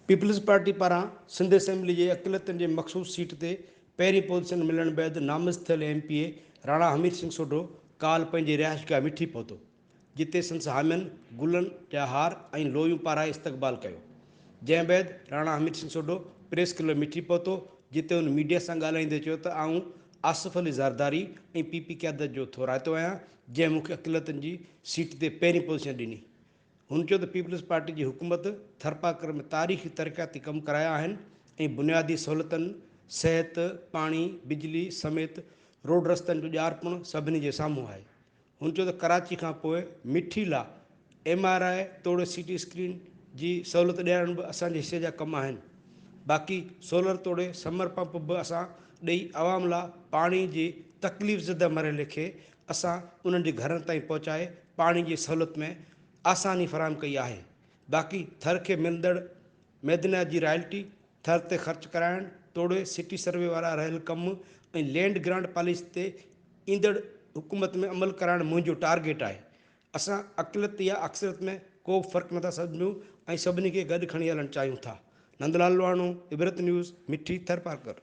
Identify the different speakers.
Speaker 1: Peoples party पारां Sindh assembly जे अक़लियतनि जे मखसूस seat ते पहिरीं पोज़ीशन मिलण बैदि नामज़द थियल एमपीए राणा हमीर सिंह सोढो काल्ह पंहिंजी रिहाइशगाह मिठी पहुतो, जिते संदसि हामियुनि गुलनि जा हार ऐं लोयूं पाराए इस्तक़बाल कयो। जंहिं बैदि राणा हमीर सिंह सोढो प्रेस क्लब मिठी पहुतो, जिते हुन मीडिया सां ॻाल्हाईंदे चयो त आऊं आसिफ अली ज़रदारी ऐं पीपी क़यादत जो थो राइतो आहियां, जंहिं मूंखे अक़लियतनि जी सीट ते पहिरीं पोज़ीशन ॾिनी। हुन चयो त पीपल्स पार्टी जी हुकूमत थरपाकर में तारीख़ी तरक़ियाती कम कराया आहिनि ऐं बुनियादी सहूलियतुनि, सिहत, पाणी, बिजली समेत रोड रस्तनि जो ॼारपण सभिनी जे साम्हूं आहे। हुन चयो त कराची खां पोइ मिठी लाइ MRI तोड़े CT स्क्रीन जी सहूलियत ॾियण बि असांजे हिसे जा कम आहिनि। बाक़ी सोलर तोड़े समर पंप बि असां ॾेई आवाम लाइ पाणी जी तकलीफ़ ज़दा मरहले खे असां उन्हनि जे घरनि ताईं पहुचाए पाणी जी सहूलियत में आसानी फ़राहम कई आहे। बाक़ी थर खे मिलंदड़ मैदानियात जी रॉयल्टी, थर ते ख़र्च कराइण, तोड़े सिटी सर्वे वारा रहियल कम ऐं लैंड ग्रांट पॉलिसी ते ईंदड़ हुकूमत में अमल कराइण मुंहिंजो टारगेट आहे। असां अक़लियत या अक्सरियत में को बि फ़र्क़ु नथा सम्झूं ऐं सभिनी खे गॾु खणी हलणु चाहियूं था। नंदलाल लवाणो, इबरत न्यूज़, मिठी, थरपारकर।